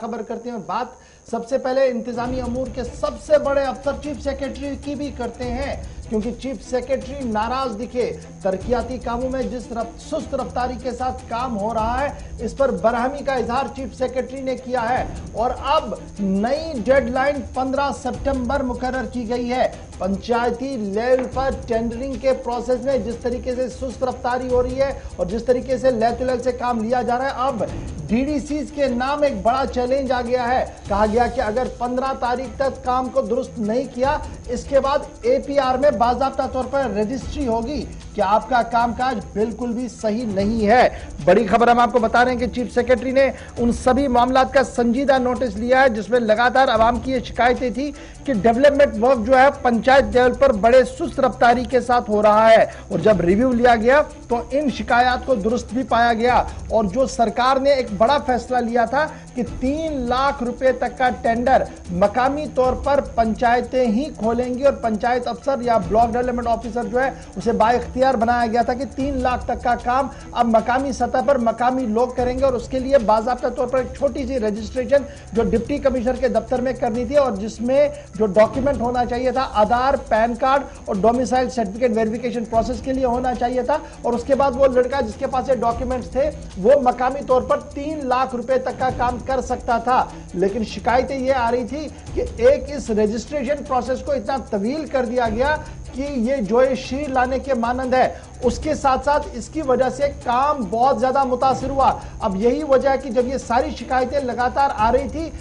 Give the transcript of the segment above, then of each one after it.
खबर करते हैं। बात सबसे पहले इंतजामी अमूर के सबसे बड़े अफसर चीफ सेक्रेटरी की भी करते हैं, क्योंकि चीफ सेक्रेटरी नाराज दिखे। तरक्याती कामों में जिस सुस्त रफ्तारी के साथ काम हो रहा है, इस पर बरहमी का इजहार चीफ सेक्रेटरी ने किया है। और अब नई डेडलाइन 15 सितंबर मुकर्रर की गई है। पंचायती लेवल पर टेंडरिंग के प्रोसेस में जिस तरीके से सुस्त रफ्तारी हो रही है और जिस तरीके से लैतुलैल से काम लिया जा रहा है, अब डीडीसीज के नाम एक बड़ा चैलेंज आ गया है। कहा गया कि अगर 15 तारीख तक काम को दुरुस्त नहीं किया, इसके बाद एपीआर में बाज़ाब्ता तौर पर रजिस्ट्री होगी कि आपका कामकाज बिल्कुल भी सही नहीं है। बड़ी खबर हम आपको बता रहे हैं कि चीफ सेक्रेटरी ने उन सभी मामलों का संजीदा नोटिस लिया है जिसमें लगातार आवाम की ये शिकायतें थी कि डेवलपमेंट वर्क जो है पंचायत लेवल पर बड़े सुस्त रफ्तारी के साथ हो रहा है। और जब रिव्यू लिया गया तो इन शिकायत को दुरुस्त भी पाया गया। और जो सरकार ने एक बड़ा फैसला लिया था कि 3 लाख रुपए तक का टेंडर मकामी तौर पर पंचायतें ही खोलेंगी और पंचायत अफसर या ब्लॉक डेवलपमेंट ऑफिसर जो है उसे बाइख्तियार बनाया गया था कि 3 लाख तक का काम अब मकामी सतह पर मकामी लोग करेंगे। और उसके लिए बाज़ाब्ता तौर पर एक छोटी सी रजिस्ट्रेशन जो डिप्टी कमिश्नर के दफ्तर में करनी थी और जिसमें जो डॉक्यूमेंट होना चाहिए था आधार, पैन कार्ड और डोमिसाइल सर्टिफिकेट वेरिफिकेशन प्रोसेस के लिए होना चाहिए था। और उसके बाद वो लड़का जिसके पास ये डॉक्यूमेंट्स थे वो मकामी तौर पर 3 लाख रुपए तक का काम कर सकता था। लेकिन शिकायतें ये आ रही थी कि एक इस रजिस्ट्रेशन प्रोसेस को इतना तवील कर दिया गया कि ये जो शीर लाने के मानंद है। उसके साथ साथ इसकी वजह से काम बहुत ज्यादा मुतासिर हुआ। अब यही वजह है कि जब ये सारी शिकायतें लगातार आ रही थी,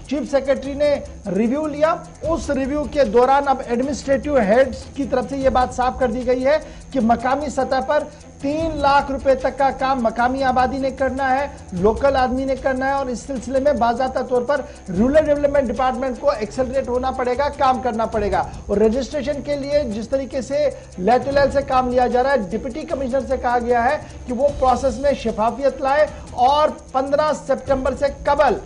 चीफ सेक्रेटरी ने रिव्यू लिया। उस रिव्यू के दौरान अब एडमिनिस्ट्रेटिव हेड्स की तरफ से यह बात साफ कर दी गई है कि मकामी सतह पर 3 लाख रुपए तक का काम मकामी आबादी ने करना है, लोकल आदमी ने करना है। और इस सिलसिले में बाज़ाब्ता तौर पर रूरल डेवलपमेंट डिपार्टमेंट को एक्सेलरेट होना पड़ेगा, काम करना पड़ेगा। और रजिस्ट्रेशन के लिए जिस तरीके से लैतुलैल से काम लिया जा रहा है, डिप्टी कमिश्नर से कहा गया है कि वो प्रोसेस में शफाफियत लाए और 15 सितंबर से कबल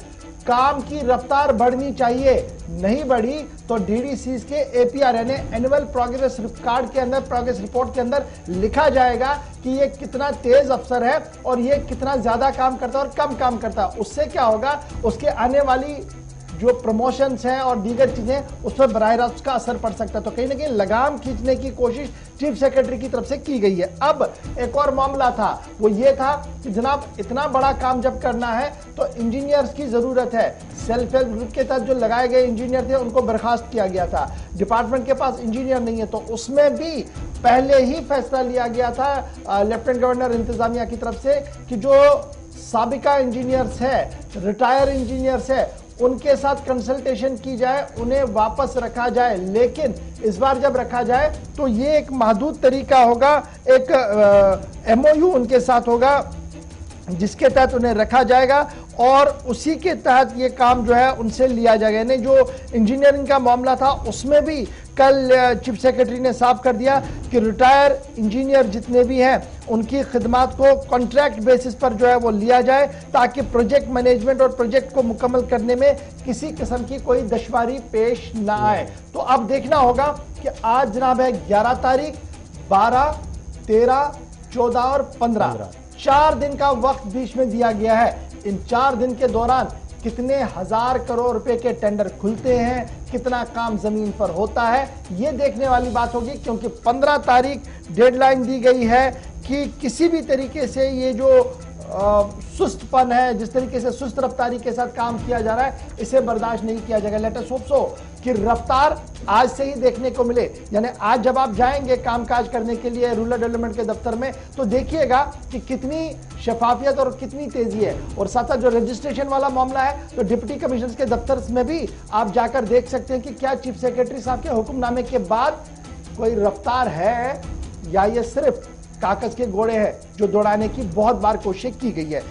काम की रफ्तार बढ़नी चाहिए। नहीं बढ़ी तो डीडीसीज के एपीआर यानी एनुअल प्रोग्रेस कार्ड के अंदर, प्रोग्रेस रिपोर्ट के अंदर लिखा जाएगा कि ये कितना तेज अफसर है और ये कितना ज्यादा काम करता है और कम काम करता है। उससे क्या होगा, उसके आने वाली जो प्रमोशंस हैं और दीगर चीजें उस पर बराह रास्त उसका असर पड़ सकता है। तो कहीं ना कहीं लगाम खींचने की कोशिश चीफ सेक्रेटरी की तरफ से की गई है। अब एक और मामला था, वो ये था कि जनाब इतना बड़ा काम जब करना है तो इंजीनियर्स की जरूरत है। सेल्फ हेल्प ग्रुप के तहत जो लगाए गए इंजीनियर थे उनको बर्खास्त किया गया था। डिपार्टमेंट के पास इंजीनियर नहीं है, तो उसमें भी पहले ही फैसला लिया गया था लेफ्टिनेंट गवर्नर इंतजामिया की तरफ से कि जो साबिका इंजीनियर्स है, रिटायर इंजीनियर्स है, उनके साथ कंसल्टेशन की जाए, उन्हें वापस रखा जाए। लेकिन इस बार जब रखा जाए तो ये एक महदूद तरीका होगा, एक एमओयू उनके साथ होगा जिसके तहत उन्हें रखा जाएगा और उसी के तहत ये काम जो है उनसे लिया जाएगा। यानी जो इंजीनियरिंग का मामला था उसमें भी कल चीफ सेक्रेटरी ने साफ कर दिया कि रिटायर इंजीनियर जितने भी हैं उनकी खिदमात को कॉन्ट्रैक्ट बेसिस पर जो है वो लिया जाए, ताकि प्रोजेक्ट मैनेजमेंट और प्रोजेक्ट को मुकम्मल करने में किसी किस्म की कोई दुश्वारी पेश ना आए। तो अब देखना होगा कि आज जनाब है 11 तारीख, 12, 13, 14 और 15 4 दिन का वक्त बीच में दिया गया है। इन 4 दिन के दौरान कितने हजार करोड़ रुपए के टेंडर खुलते हैं, कितना काम जमीन पर होता है, ये देखने वाली बात होगी। क्योंकि 15 तारीख डेडलाइन दी गई है कि किसी भी तरीके से ये जो सुस्तपन है, जिस तरीके से सुस्त रफ्तारी के साथ काम किया जा रहा है, इसे बर्दाश्त नहीं किया जाएगा। लेट अस होप सो कि रफ्तार आज से ही देखने को मिले। यानी आज जब आप जाएंगे कामकाज करने के लिए रूरल डेवलपमेंट के दफ्तर में तो देखिएगा कि कितनी शफाफियत और कितनी तेजी है। और साथ साथ जो रजिस्ट्रेशन वाला मामला है तो डिप्टी कमिश्नर के दफ्तर में भी आप जाकर देख सकते हैं कि क्या चीफ सेक्रेटरी साहब के हुक्मनामे के बाद कोई रफ्तार है या ये सिर्फ कागज के घोड़े हैं जो दौड़ाने की बहुत बार कोशिश की गई है।